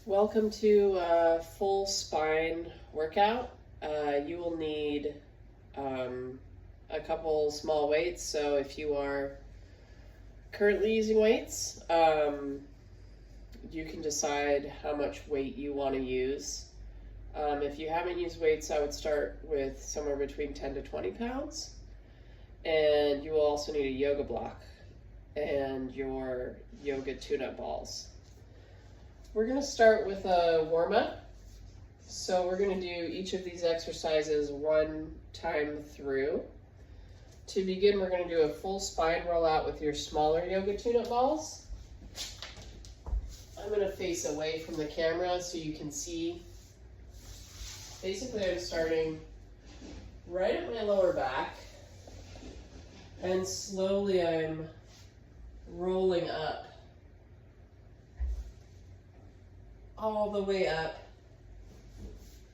Welcome to a full spine workout. You will need a couple small weights. So if you are currently using weights, you can decide how much weight you want to use. If you haven't used weights, I would start with somewhere between 10 to 20 pounds. And you will also need a yoga block and your yoga tune-up balls. We're going to start with a warm-up. So we're going to do each of these exercises one time through. To begin, we're going to do a full spine rollout with your smaller yoga tune-up balls. I'm going to face away from the camera so you can see. Basically, I'm starting right at my lower back, and slowly I'm rolling up all the way up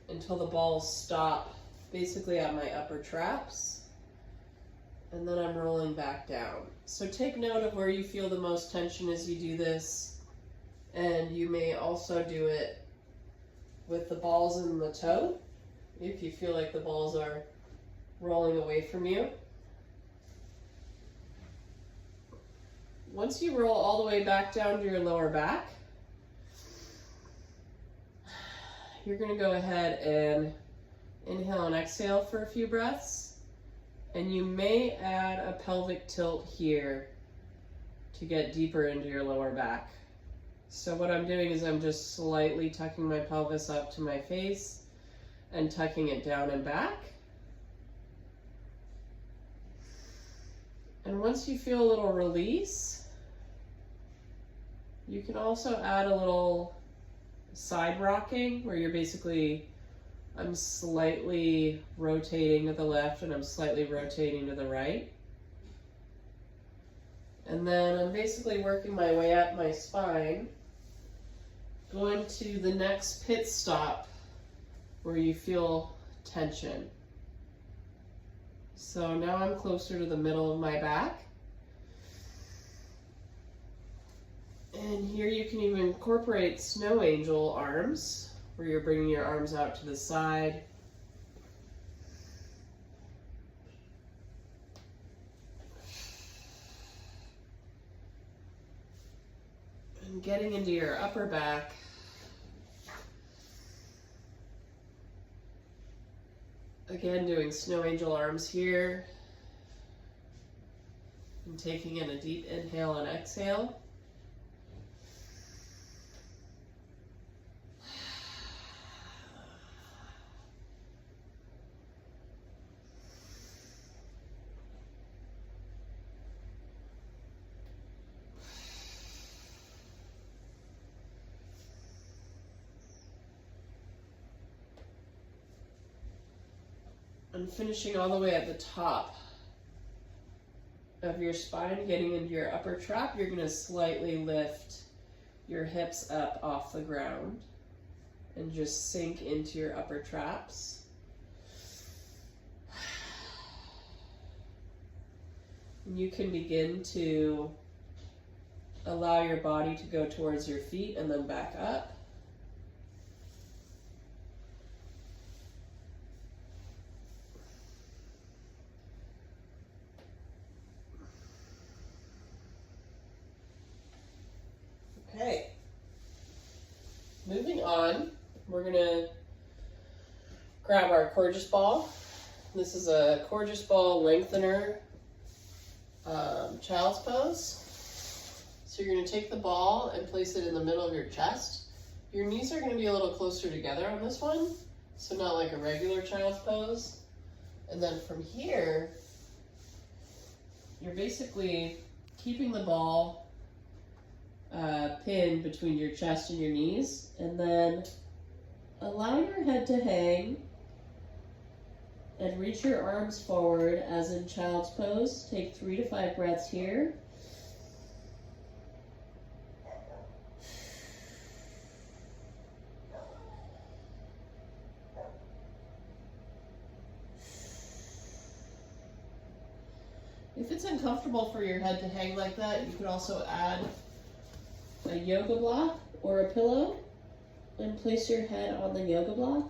until the balls stop basically at my upper traps, and then I'm rolling back down. So take note of where you feel the most tension as you do this, and you may also do it with the balls in the toe if you feel like the balls are rolling away from you. Once you roll all the way back down to your lower back, you're going to go ahead and inhale and exhale for a few breaths. And you may add a pelvic tilt here to get deeper into your lower back. So what I'm doing is I'm just slightly tucking my pelvis up to my face and tucking it down and back. And once you feel a little release, you can also add a little side rocking where you're basically, I'm slightly rotating to the left and I'm slightly rotating to the right. And then I'm basically working my way up my spine, going to the next pit stop where you feel tension. So now I'm closer to the middle of my back. And here you can even incorporate snow angel arms, where you're bringing your arms out to the side. And getting into your upper back. Again, doing snow angel arms here. And taking in a deep inhale and exhale. And finishing all the way at the top of your spine, getting into your upper trap, you're going to slightly lift your hips up off the ground and just sink into your upper traps. And you can begin to allow your body to go towards your feet and then back up. Okay, moving on, we're going to grab our Coregeous ball. This is a Coregeous ball lengthener child's pose. So you're going to take the ball and place it in the middle of your chest. Your knees are going to be a little closer together on this one, so not like a regular child's pose. And then from here, you're basically keeping the ball pinned between your chest and your knees, and then allow your head to hang and reach your arms forward as in child's pose. Take 3 to 5 breaths here. If it's uncomfortable for your head to hang like that, you could also add a yoga block or a pillow and place your head on the yoga block.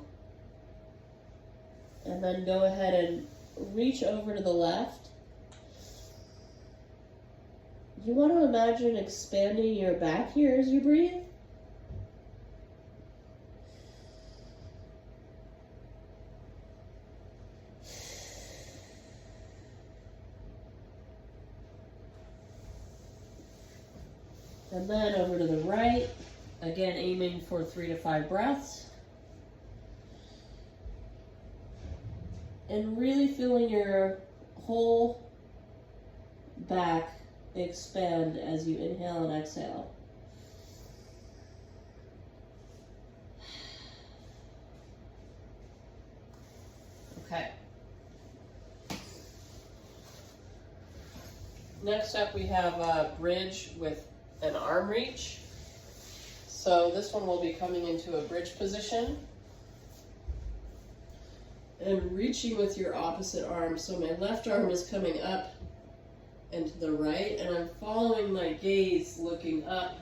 And then go ahead and reach over to the left. You want to imagine expanding your back here as you breathe. And then over to the right, again aiming for 3 to 5 breaths. And really feeling your whole back expand as you inhale and exhale. Okay. Next up we have a bridge with an arm reach. So this one will be coming into a bridge position and reaching with your opposite arm. So my left arm is coming up and to the right, and I'm following my gaze looking up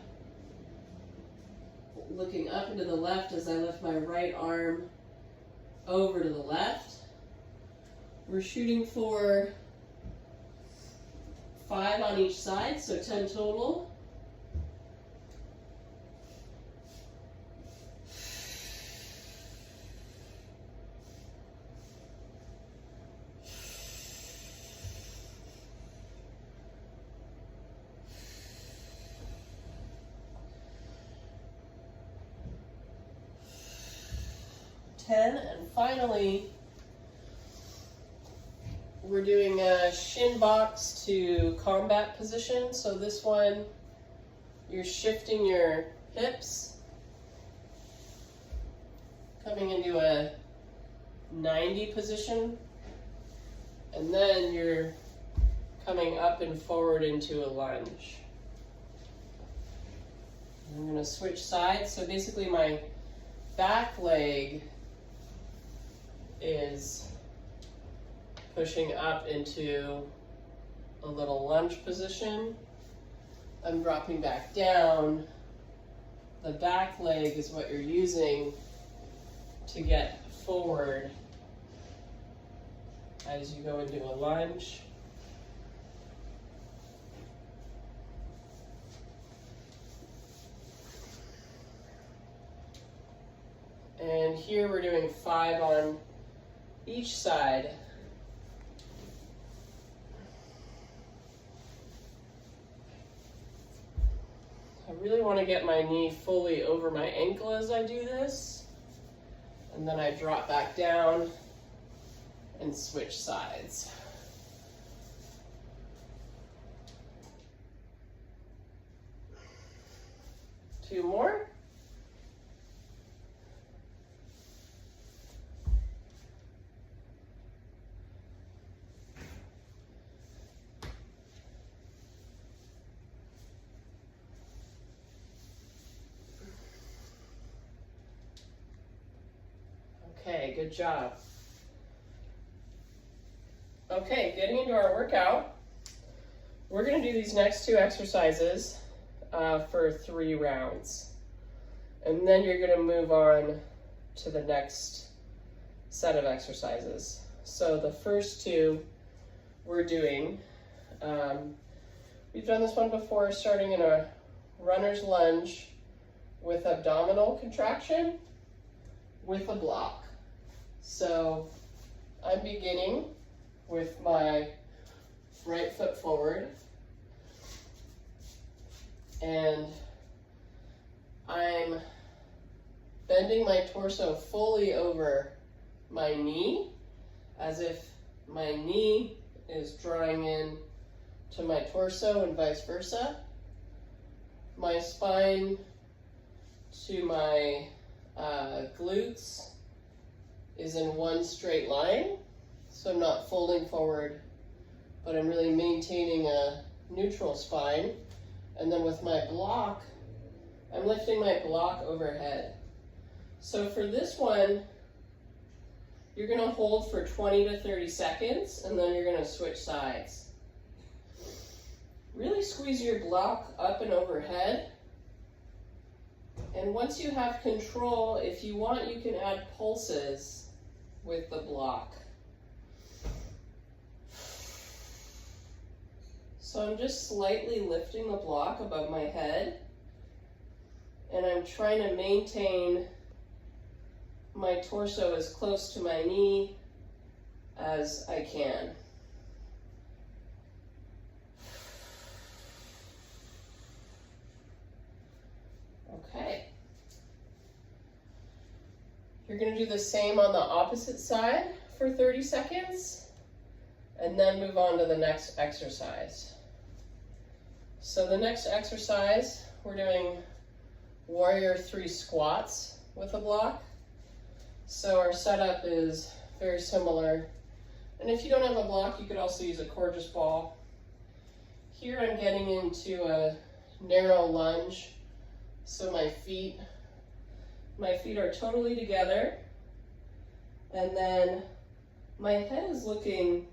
into the left as I lift my right arm over to the left. We're shooting for 5 on each side, so 10 total. And finally, we're doing a shin box to combat position. So this one, you're shifting your hips, coming into a 90 position, and then you're coming up and forward into a lunge. I'm going to switch sides. So basically my back leg is pushing up into a little lunge position. I'm dropping back down. The back leg is what you're using to get forward as you go into a lunge. And here we're doing 5 on each side. I really want to get my knee fully over my ankle as I do this. And then I drop back down and switch sides. Two more. Okay, good job. Okay, getting into our workout, we're going to do these next 2 exercises for 3 rounds. And then you're going to move on to the next set of exercises. So the first 2 we're doing, we've done this one before, starting in a runner's lunge with abdominal contraction with a block. So I'm beginning with my right foot forward, and I'm bending my torso fully over my knee as if my knee is drawing in to my torso and vice versa. My spine to my glutes is in one straight line, so I'm not folding forward, but I'm really maintaining a neutral spine. And then with my block, I'm lifting my block overhead. So for this one, you're going to hold for 20 to 30 seconds, and then you're going to switch sides. Really squeeze your block up and overhead. And once you have control, if you want, you can add pulses with the block. So I'm just slightly lifting the block above my head, and I'm trying to maintain my torso as close to my knee as I can. Okay. You're going to do the same on the opposite side for 30 seconds, and then move on to the next exercise. So the next exercise, we're doing Warrior 3 squats with a block. So our setup is very similar. And if you don't have a block, you could also use a cordless ball. Here I'm getting into a narrow lunge. So my feet are totally together. And then my head is looking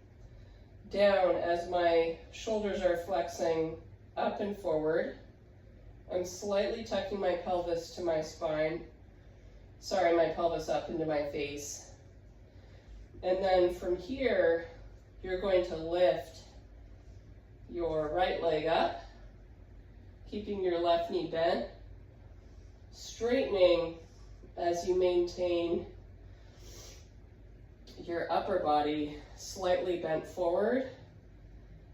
down as my shoulders are flexing up and forward. I'm slightly tucking my pelvis to my spine. Sorry, my pelvis up into my face. And then from here, you're going to lift your right leg up, keeping your left knee bent, straightening as you maintain your upper body slightly bent forward.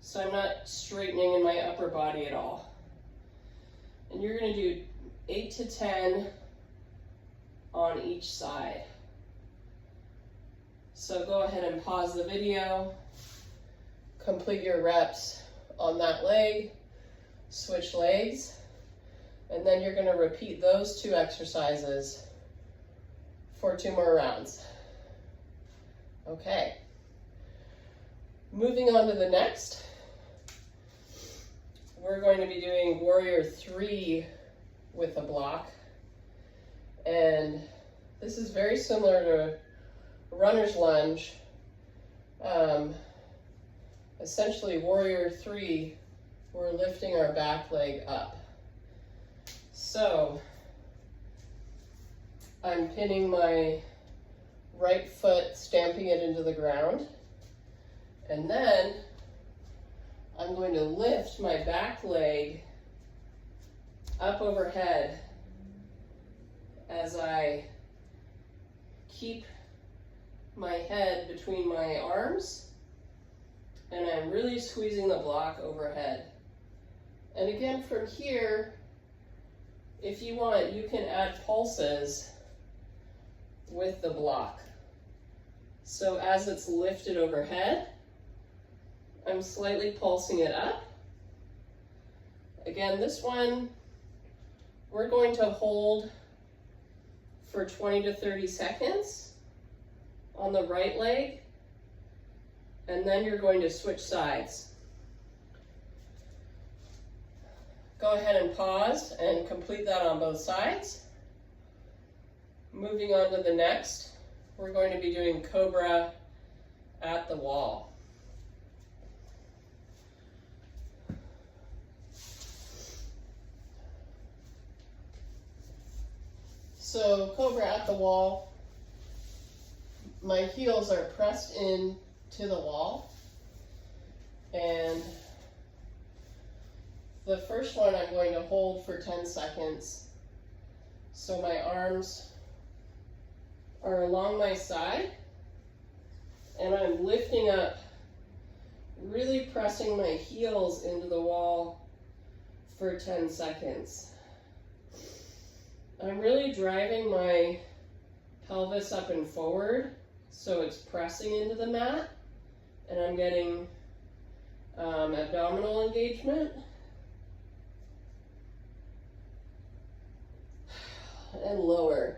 So I'm not straightening in my upper body at all. And you're going to do 8 to 10 on each side. So go ahead and pause the video, complete your reps on that leg, switch legs, and then you're going to repeat those 2 exercises for 2 more rounds. Okay. Moving on to the next, we're going to be doing Warrior 3 with a block. And this is very similar to runner's lunge. Essentially, Warrior 3, we're lifting our back leg up. So I'm pinning my right foot, stamping it into the ground. And then I'm going to lift my back leg up overhead as I keep my head between my arms, and I'm really squeezing the block overhead. And again, from here, if you want, you can add pulses with the block. So as it's lifted overhead, I'm slightly pulsing it up. Again, this one, we're going to hold for 20 to 30 seconds on the right leg, and then you're going to switch sides. Go ahead and pause and complete that on both sides. Moving on to the next, we're going to be doing Cobra at the wall. So Cobra at the wall, my heels are pressed in to the wall, and the first one I'm going to hold for 10 seconds. So my arms are along my side, and I'm lifting up, really pressing my heels into the wall for 10 seconds. I'm really driving my pelvis up and forward, so it's pressing into the mat, and I'm getting abdominal engagement. And lower.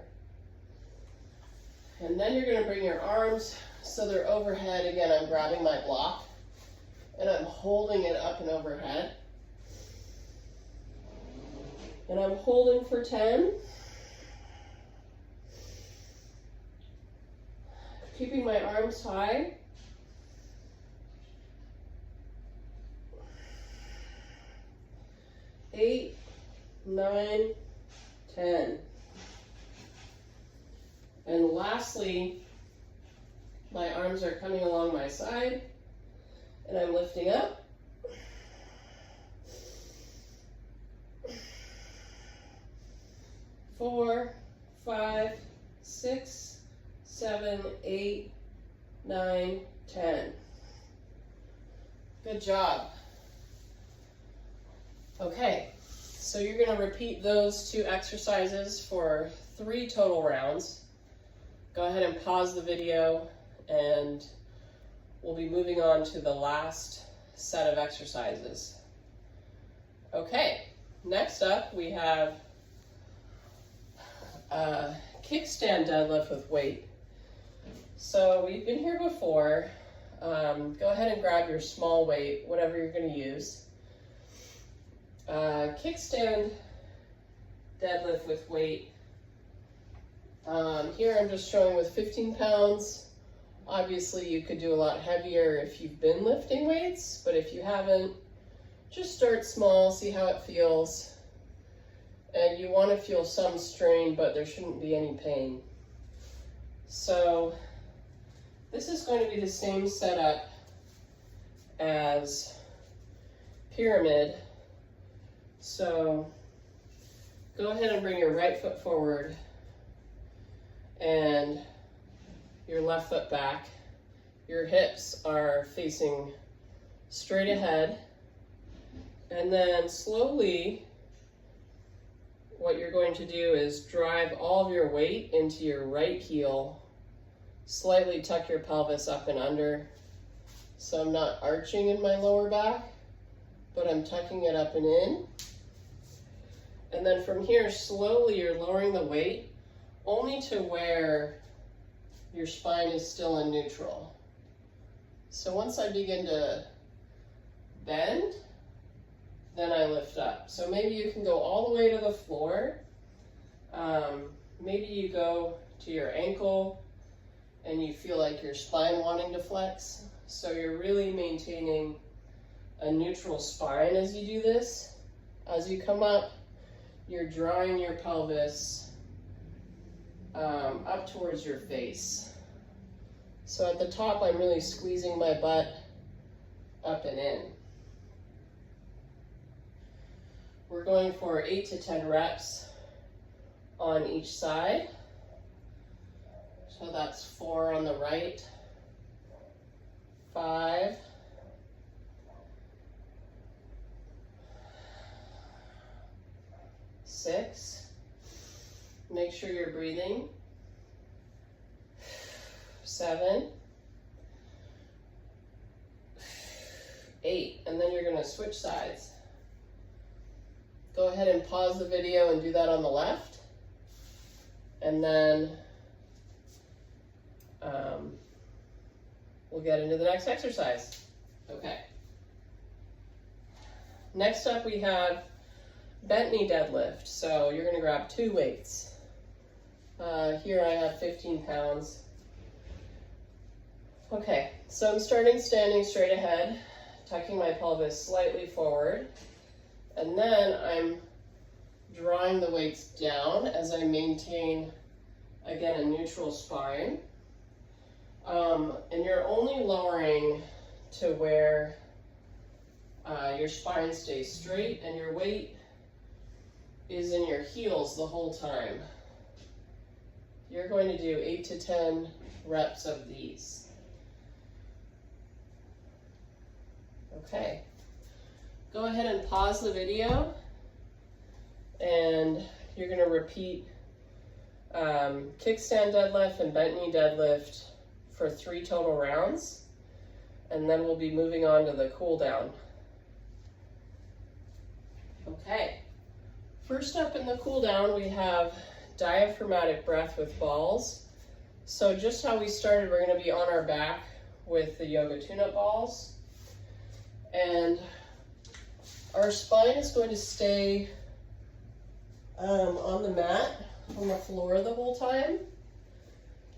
And then you're going to bring your arms so they're overhead. Again, I'm grabbing my block, and I'm holding it up and overhead. And I'm holding for 10. Keeping my arms high. 8, 9, 10. And lastly, my arms are coming along my side, and I'm lifting up. 4, 5, 6, 7, 8, 9, 10. Good job. Okay, so you're going to repeat those 2 exercises for 3 total rounds. Go ahead and pause the video, and we'll be moving on to the last set of exercises. Okay, next up we have kickstand deadlift with weight. So we've been here before. Go ahead and grab your small weight, whatever you're going to use. Kickstand deadlift with weight. Here I'm just showing with 15 pounds. Obviously you could do a lot heavier if you've been lifting weights, but if you haven't, just start small, see how it feels. And you want to feel some strain, but there shouldn't be any pain. So this is going to be the same setup as pyramid. So go ahead and bring your right foot forward and your left foot back. Your hips are facing straight ahead. And then slowly, what you're going to do is drive all of your weight into your right heel. Slightly tuck your pelvis up and under. So I'm not arching in my lower back, but I'm tucking it up and in. And then from here, slowly you're lowering the weight only to where your spine is still in neutral. So once I begin to bend, then I lift up. So maybe you can go all the way to the floor. Maybe you go to your ankle and you feel like your spine wanting to flex. So you're really maintaining a neutral spine as you do this. As you come up, you're drawing your pelvis up towards your face. So at the top, I'm really squeezing my butt up and in. We're going for 8 to 10 reps on each side. So that's 4 on the right, 5, 6. Make sure you're breathing. 7, 8, and then you're going to switch sides. Go ahead and pause the video and do that on the left. And then we'll get into the next exercise. Okay. Next up we have bent knee deadlift. So you're going to grab 2 weights. Here I have 15 pounds. Okay, so I'm starting standing straight ahead, tucking my pelvis slightly forward. And then I'm drawing the weights down as I maintain, again, a neutral spine. And you're only lowering to where your spine stays straight and your weight is in your heels the whole time. You're going to do 8 to 10 reps of these. Okay. Go ahead and pause the video, and you're going to repeat kickstand deadlift and bent knee deadlift for 3 total rounds, and then we'll be moving on to the cool down. Okay, first up in the cool down we have diaphragmatic breath with balls. So just how we started, we're going to be on our back with the yoga tune-up balls. And our spine is going to stay on the mat, on the floor the whole time.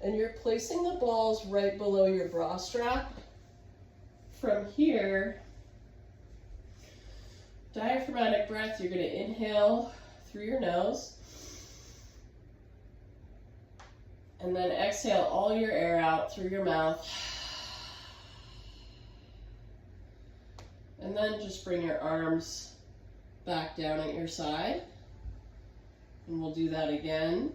And you're placing the balls right below your bra strap. From here, diaphragmatic breath, you're going to inhale through your nose. And then exhale all your air out through your mouth. And then just bring your arms back down at your side. And we'll do that again.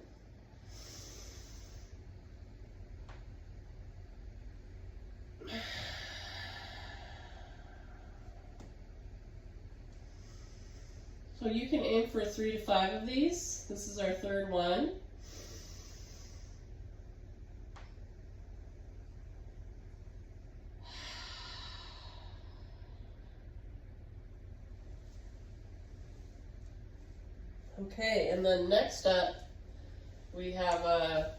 So you can aim for 3 to 5 of these. This is our third one. Okay, and then next up, we have a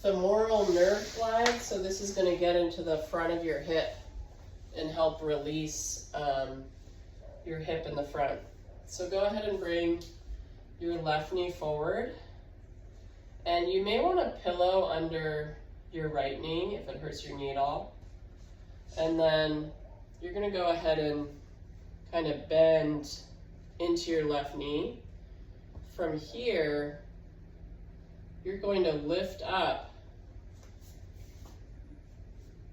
femoral nerve glide. So this is going to get into the front of your hip and help release your hip in the front. So go ahead and bring your left knee forward. And you may want a pillow under your right knee if it hurts your knee at all. And then you're going to go ahead and kind of bend into your left knee. From here, you're going to lift up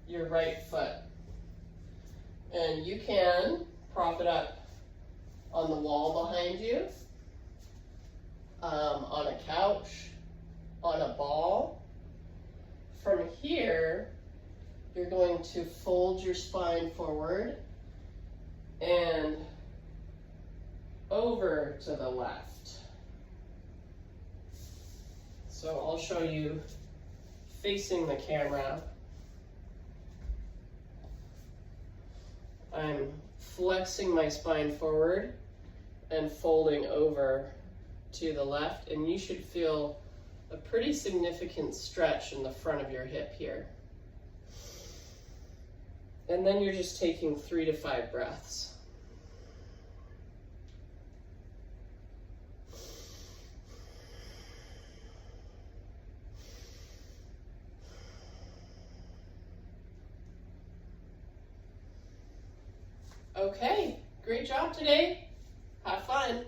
your right foot. And you can prop it up on the wall behind you, on a couch, on a ball. From here, you're going to fold your spine forward and over to the left. So I'll show you facing the camera. I'm flexing my spine forward and folding over to the left, and you should feel a pretty significant stretch in the front of your hip here. And then you're just taking 3 to 5 breaths. Okay, great job today. Have fun.